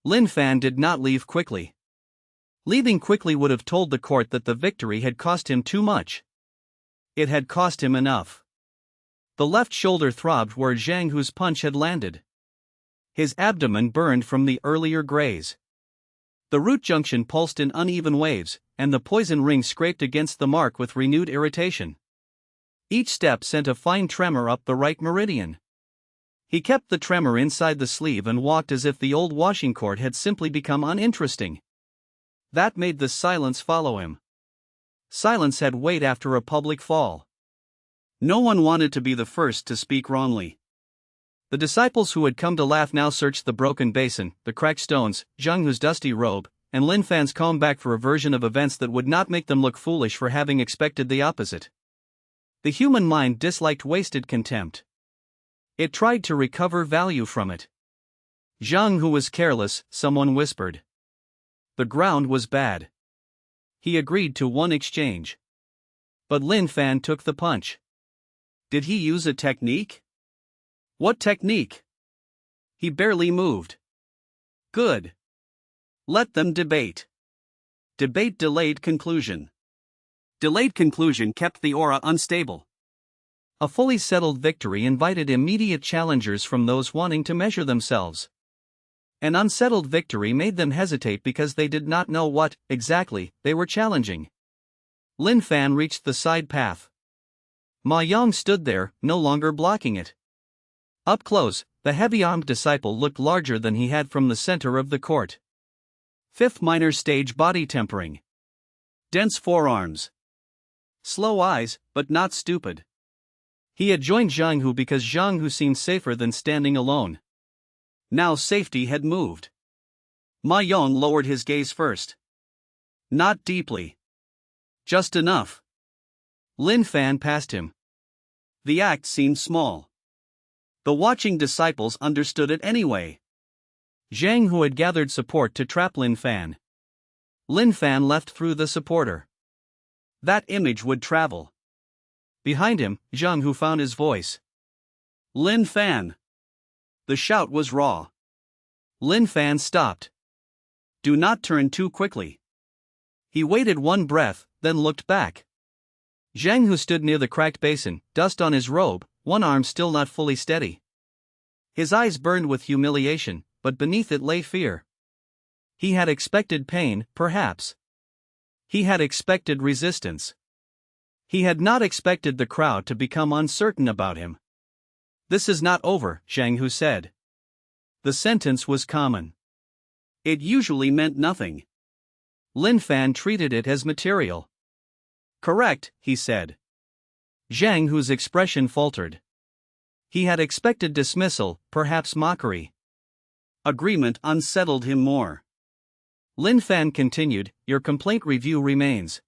Lin Fan did not leave quickly. Leaving quickly would have told the court that the victory had cost him too much. It had cost him enough. The left shoulder throbbed where Zhang Hu's punch had landed. His abdomen burned from the earlier graze. The root junction pulsed in uneven waves, and the poison ring scraped against the mark with renewed irritation. Each step sent a fine tremor up the right meridian. He kept the tremor inside the sleeve and walked as if the old washing cord had simply become uninteresting. That made the silence follow him. Silence had weight after a public fall. No one wanted to be the first to speak wrongly. The disciples who had come to laugh now searched the broken basin, the cracked stones, Zhang Hu's dusty robe, and Lin Fan's comeback for a version of events that would not make them look foolish for having expected the opposite. The human mind disliked wasted contempt. It tried to recover value from it. Zhang Hu was careless, someone whispered. The ground was bad. He agreed to one exchange. But Lin Fan took the punch. Did he use a technique? What technique? He barely moved. Good. Let them debate. Debate delayed conclusion. Delayed conclusion kept the aura unstable. A fully settled victory invited immediate challengers from those wanting to measure themselves. An unsettled victory made them hesitate because they did not know what, exactly, they were challenging. Lin Fan reached the side path. Ma Yang stood there, no longer blocking it. Up close, the heavy-armed disciple looked larger than he had from the center of the court. Fifth minor stage body tempering. Dense forearms. Slow eyes, but not stupid. He had joined Zhang Hu because Zhang Hu seemed safer than standing alone. Now safety had moved. Ma Yang lowered his gaze first. Not deeply. Just enough. Lin Fan passed him. The act seemed small. The watching disciples understood it anyway. Zhang Hu had gathered support to trap Lin Fan. Lin Fan left through the supporter. That image would travel. Behind him, Zhang Hu found his voice. Lin Fan. The shout was raw. Lin Fan stopped. Do not turn too quickly. He waited one breath, then looked back. Zhang Hu stood near the cracked basin, dust on his robe, one arm still not fully steady. His eyes burned with humiliation, but beneath it lay fear. He had expected pain, perhaps. He had expected resistance. He had not expected the crowd to become uncertain about him. This is not over, Zhang Hu said. The sentence was common. It usually meant nothing. Lin Fan treated it as material. Correct, he said. Zhang Hu's expression faltered. He had expected dismissal, perhaps mockery. Agreement unsettled him more. Lin Fan continued, your complaint review remains.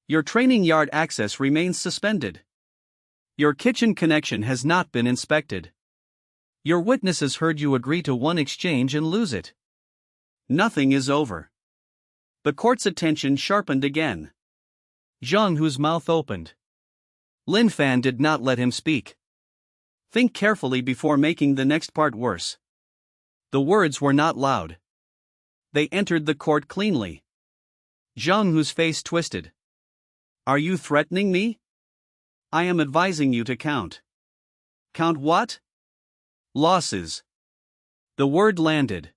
Your training yard access remains suspended. Your kitchen connection has not been inspected. Your witnesses heard you agree to one exchange and lose it. Nothing is over. The court's attention sharpened again. Zhang Hu's mouth opened. Lin Fan did not let him speak. Think carefully before making the next part worse. The words were not loud. They entered the court cleanly. Zhang Hu's face twisted. Are you threatening me? I am advising you to count. Count what? Losses. The word landed.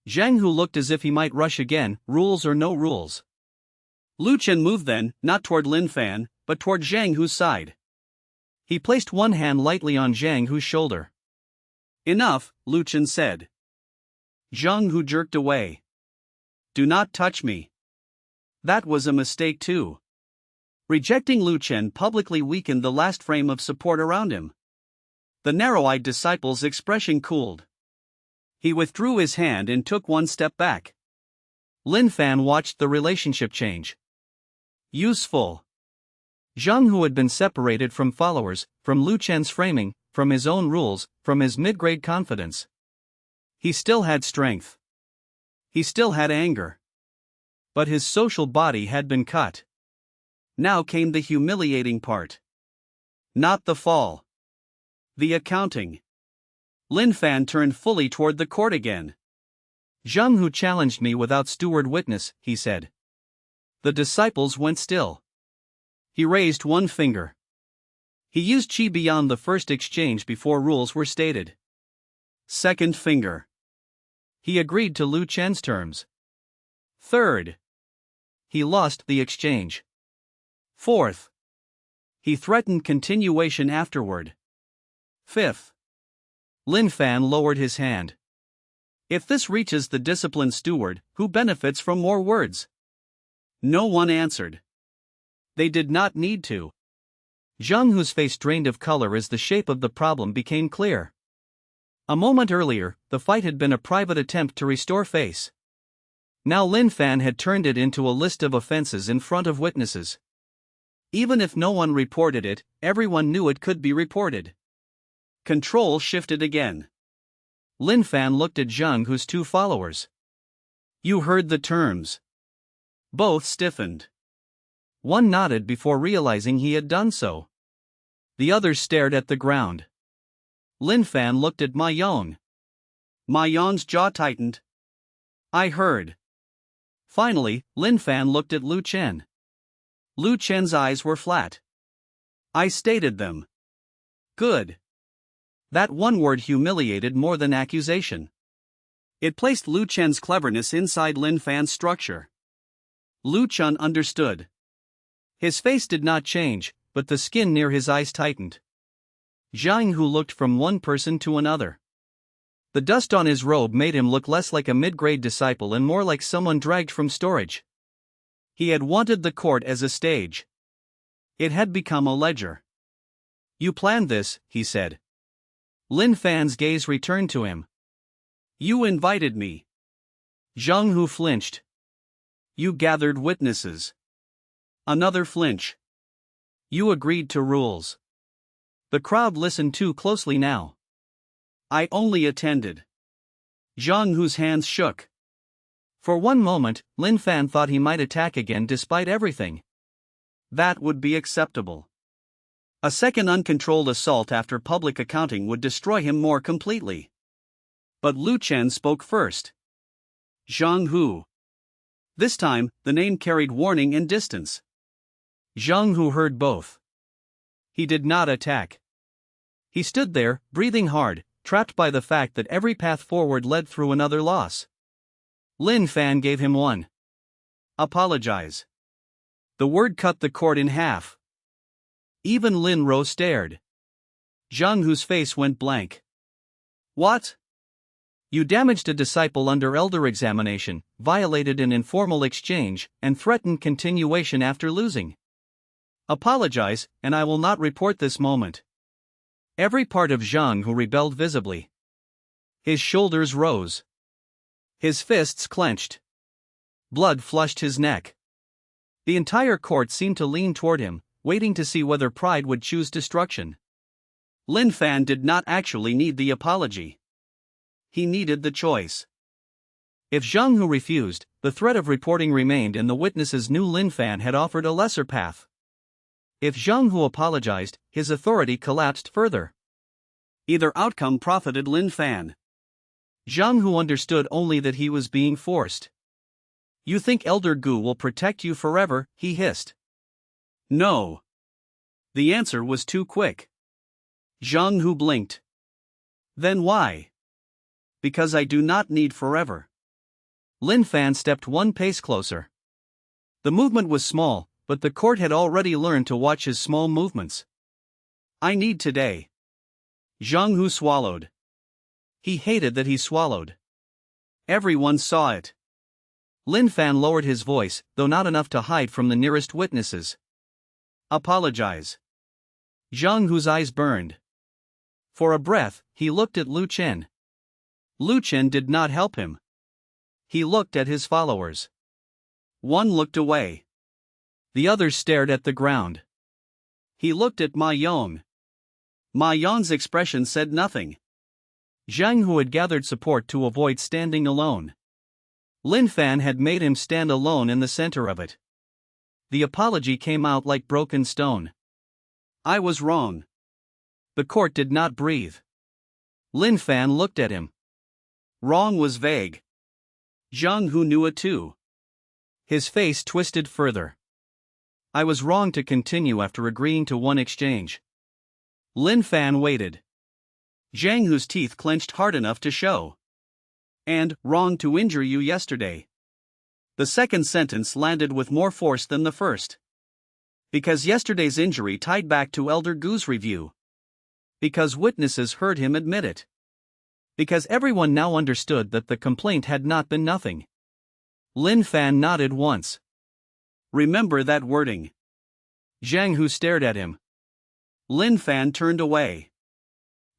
Zhang Hu looked as if he might rush again, rules or no rules. Liu Chen moved then, not toward Lin Fan, but toward Zhang Hu's side. He placed one hand lightly on Zhang Hu's shoulder. Enough, Liu Chen said. Zhang Hu jerked away. Do not touch me. That was a mistake too. Rejecting Liu Chen publicly weakened the last frame of support around him. The narrow-eyed disciple's expression cooled. He withdrew his hand and took one step back. Lin Fan watched the relationship change. Useful. Zhang Hu had been separated from followers, from Liu Chen's framing, from his own rules, from his mid-grade confidence. He still had strength. He still had anger. But his social body had been cut. Now came the humiliating part. Not the fall. The accounting. Lin Fan turned fully toward the court again. Zhang Hu challenged me without steward witness, he said. The disciples went still. He raised one finger. He used qi beyond the first exchange before rules were stated. Second finger. He agreed to Liu Chen's terms. Third. He lost the exchange. Fourth. He threatened continuation afterward. Fifth. Lin Fan lowered his hand. If this reaches the disciplined steward, who benefits from more words? No one answered. They did not need to. Zhang Hu's face drained of color as the shape of the problem became clear. A moment earlier, the fight had been a private attempt to restore face. Now Lin Fan had turned it into a list of offenses in front of witnesses. Even if no one reported it, everyone knew it could be reported. Control shifted again. Lin Fan looked at Zhang Hu's two followers. You heard the terms. Both stiffened. One nodded before realizing he had done so. The other stared at the ground. Lin Fan looked at Ma Yong. Ma Yong's jaw tightened. I heard. Finally, Lin Fan looked at Liu Chen. Liu Chen's eyes were flat. I stated them. Good. That one word humiliated more than accusation. It placed Liu Chen's cleverness inside Lin Fan's structure. Liu Chen understood. His face did not change, but the skin near his eyes tightened. Zhang Hu looked from one person to another. The dust on his robe made him look less like a mid-grade disciple and more like someone dragged from storage. He had wanted the court as a stage. It had become a ledger. You planned this, he said. Lin Fan's gaze returned to him. You invited me. Zhang Hu flinched. You gathered witnesses. Another flinch. You agreed to rules. The crowd listened too closely now. I only attended. Zhang Hu's hands shook. For one moment, Lin Fan thought he might attack again despite everything. That would be acceptable. A second uncontrolled assault after public accounting would destroy him more completely. But Liu Chen spoke first. Zhang Hu. This time, the name carried warning and distance. Zhang Hu heard both. He did not attack. He stood there, breathing hard, trapped by the fact that every path forward led through another loss. Lin Fan gave him one. Apologize. The word cut the court in half. Even Lin Ro stared. Zhang Hu's face went blank. What? You damaged a disciple under elder examination, violated an informal exchange, and threatened continuation after losing. Apologize, and I will not report this moment. Every part of Zhang Hu rebelled visibly. His shoulders rose. His fists clenched. Blood flushed his neck. The entire court seemed to lean toward him, waiting to see whether pride would choose destruction. Lin Fan did not actually need the apology. He needed the choice. If Zhang Hu refused, the threat of reporting remained and the witnesses knew Lin Fan had offered a lesser path. If Zhang Hu apologized, his authority collapsed further. Either outcome profited Lin Fan. Zhang Hu understood only that he was being forced. You think Elder Gu will protect you forever, he hissed. No. The answer was too quick. Zhang Hu blinked. Then why? Because I do not need forever. Lin Fan stepped one pace closer. The movement was small, but the court had already learned to watch his small movements. I need today. Zhang Hu swallowed. He hated that he swallowed. Everyone saw it. Lin Fan lowered his voice, though not enough to hide from the nearest witnesses. Apologize. Zhang Hu's eyes burned. For a breath, he looked at Liu Chen. Liu Chen did not help him. He looked at his followers. One looked away. The other stared at the ground. He looked at Ma Yong. Ma Yong's expression said nothing. Zhang Hu had gathered support to avoid standing alone. Lin Fan had made him stand alone in the center of it. The apology came out like broken stone. I was wrong. The court did not breathe. Lin Fan looked at him. Wrong was vague. Zhang Hu knew it too. His face twisted further. I was wrong to continue after agreeing to one exchange. Lin Fan waited. Zhang Hu's teeth clenched hard enough to show. And, wrong to injure you yesterday. The second sentence landed with more force than the first. Because yesterday's injury tied back to Elder Gu's review. Because witnesses heard him admit it. Because everyone now understood that the complaint had not been nothing. Lin Fan nodded once. Remember that wording. Zhang Hu stared at him. Lin Fan turned away.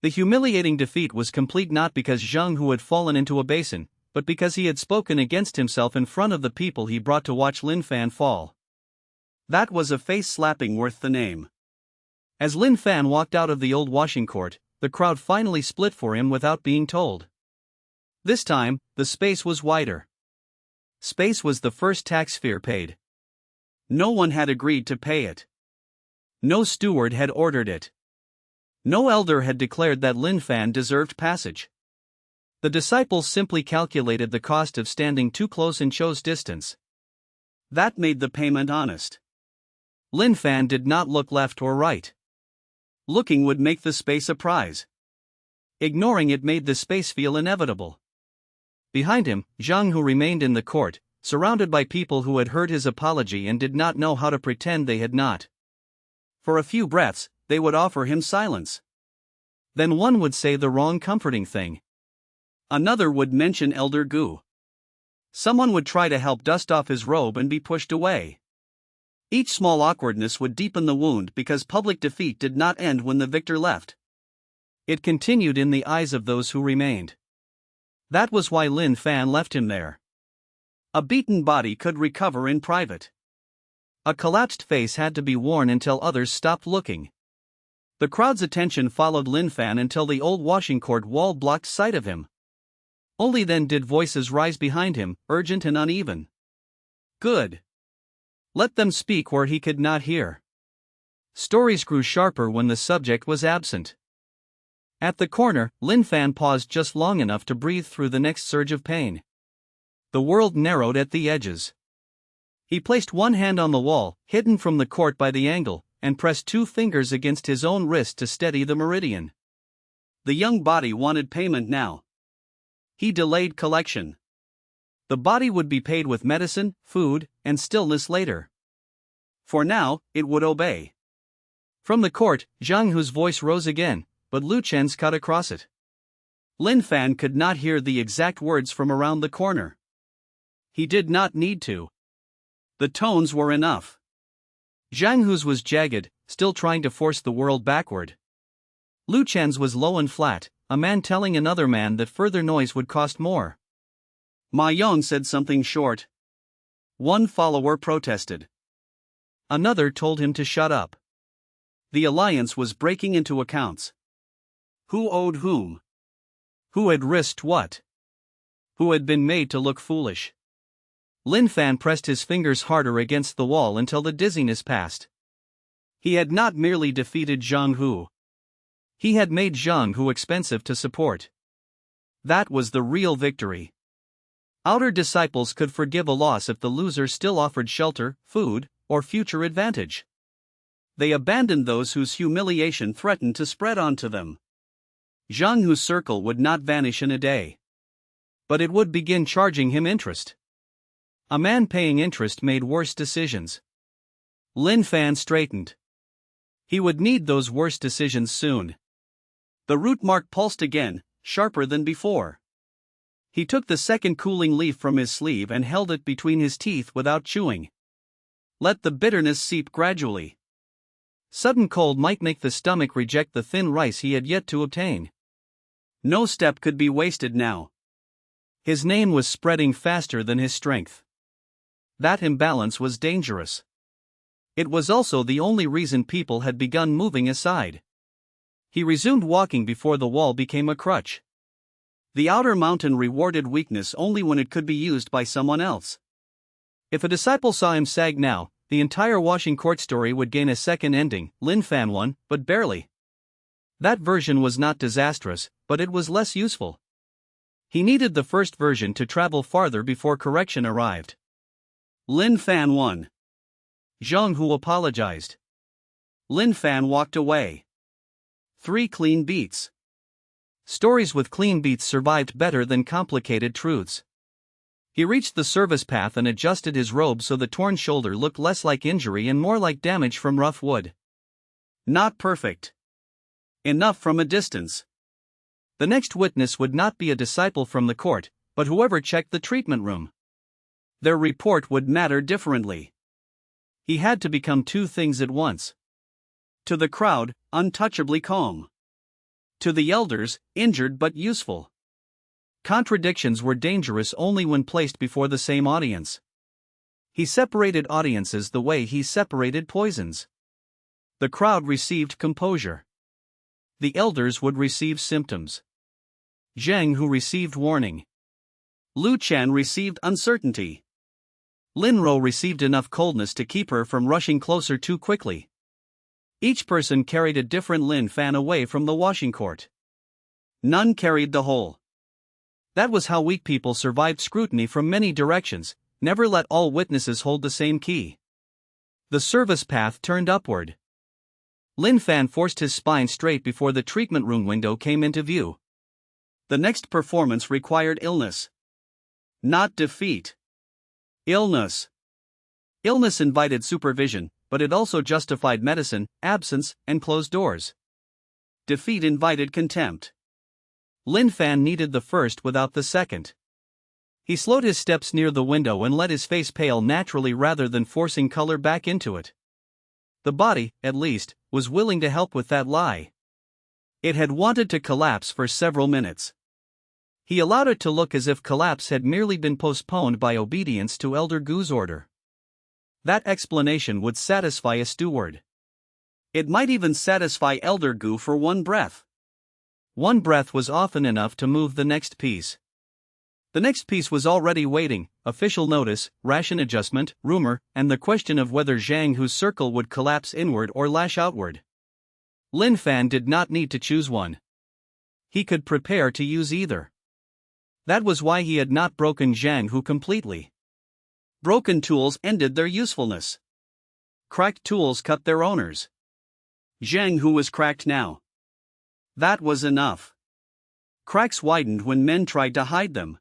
The humiliating defeat was complete not because Zhang Hu had fallen into a basin, but because he had spoken against himself in front of the people he brought to watch Lin Fan fall. That was a face-slapping worth the name. As Lin Fan walked out of the old washing court, the crowd finally split for him without being told. This time, the space was wider. Space was the first tax Fear paid. No one had agreed to pay it. No steward had ordered it. No elder had declared that Lin Fan deserved passage. The disciples simply calculated the cost of standing too close and chose distance. That made the payment honest. Lin Fan did not look left or right. Looking would make the space a prize. Ignoring it made the space feel inevitable. Behind him, Zhang Hu remained in the court, surrounded by people who had heard his apology and did not know how to pretend they had not. For a few breaths, they would offer him silence. Then one would say the wrong comforting thing. Another would mention Elder Gu. Someone would try to help dust off his robe and be pushed away. Each small awkwardness would deepen the wound because public defeat did not end when the victor left. It continued in the eyes of those who remained. That was why Lin Fan left him there. A beaten body could recover in private. A collapsed face had to be worn until others stopped looking. The crowd's attention followed Lin Fan until the old washing court wall blocked sight of him. Only then did voices rise behind him, urgent and uneven. Good. Let them speak where he could not hear. Stories grew sharper when the subject was absent. At the corner, Lin Fan paused just long enough to breathe through the next surge of pain. The world narrowed at the edges. He placed one hand on the wall, hidden from the court by the angle, and pressed two fingers against his own wrist to steady the meridian. The young body wanted payment now. He delayed collection. The body would be paid with medicine, food, and stillness later. For now, it would obey. From the court, Zhang Hu's voice rose again, but Liu Chen's cut across it. Lin Fan could not hear the exact words from around the corner. He did not need to. The tones were enough. Zhang Hu's was jagged, still trying to force the world backward. Liu Chen's was low and flat, a man telling another man that further noise would cost more. Ma Yong said something short. One follower protested. Another told him to shut up. The alliance was breaking into accounts. Who owed whom? Who had risked what? Who had been made to look foolish? Lin Fan pressed his fingers harder against the wall until the dizziness passed. He had not merely defeated Zhang Hu. He had made Zhang Hu expensive to support. That was the real victory. Outer disciples could forgive a loss if the loser still offered shelter, food, or future advantage. They abandoned those whose humiliation threatened to spread onto them. Zhang Hu's circle would not vanish in a day. But it would begin charging him interest. A man paying interest made worse decisions. Lin Fan straightened. He would need those worse decisions soon. The root mark pulsed again, sharper than before. He took the second cooling leaf from his sleeve and held it between his teeth without chewing. Let the bitterness seep gradually. Sudden cold might make the stomach reject the thin rice he had yet to obtain. No step could be wasted now. His name was spreading faster than his strength. That imbalance was dangerous. It was also the only reason people had begun moving aside. He resumed walking before the wall became a crutch. The outer mountain rewarded weakness only when it could be used by someone else. If a disciple saw him sag now, the entire washing court story would gain a second ending. Lin Fan won, but barely. That version was not disastrous, but it was less useful. He needed the first version to travel farther before correction arrived. Lin Fan won. Zhang Hu apologized. Lin Fan walked away. 3 clean beats. Stories with clean beats survived better than complicated truths. He reached the service path and adjusted his robe so the torn shoulder looked less like injury and more like damage from rough wood. Not perfect. Enough from a distance. The next witness would not be a disciple from the court, but whoever checked the treatment room. Their report would matter differently. He had to become 2 things at once. To the crowd, untouchably calm. To the elders, injured but useful. Contradictions were dangerous only when placed before the same audience. He separated audiences the way he separated poisons. The crowd received composure. The elders would receive symptoms. Zhang Hu received warning. Liu Chen received uncertainty. Lin Ro received enough coldness to keep her from rushing closer too quickly. Each person carried a different Lin Fan away from the washing court. None carried the whole. That was how weak people survived scrutiny from many directions. Never let all witnesses hold the same key. The service path turned upward. Lin Fan forced his spine straight before the treatment room window came into view. The next performance required illness. Not defeat. Illness. Illness invited supervision, but it also justified medicine, absence, and closed doors. Defeat invited contempt. Lin Fan needed the first without the second. He slowed his steps near the window and let his face pale naturally rather than forcing color back into it. The body, at least, was willing to help with that lie. It had wanted to collapse for several minutes. He allowed it to look as if collapse had merely been postponed by obedience to Elder Gu's order. That explanation would satisfy a steward. It might even satisfy Elder Gu for one breath. One breath was often enough to move the next piece. The next piece was already waiting: official notice, ration adjustment, rumor, and the question of whether Zhang Hu's circle would collapse inward or lash outward. Lin Fan did not need to choose one. He could prepare to use either. That was why he had not broken Zhang Hu completely. Broken tools ended their usefulness. Cracked tools cut their owners. Zhang Hu was cracked now. That was enough. Cracks widened when men tried to hide them.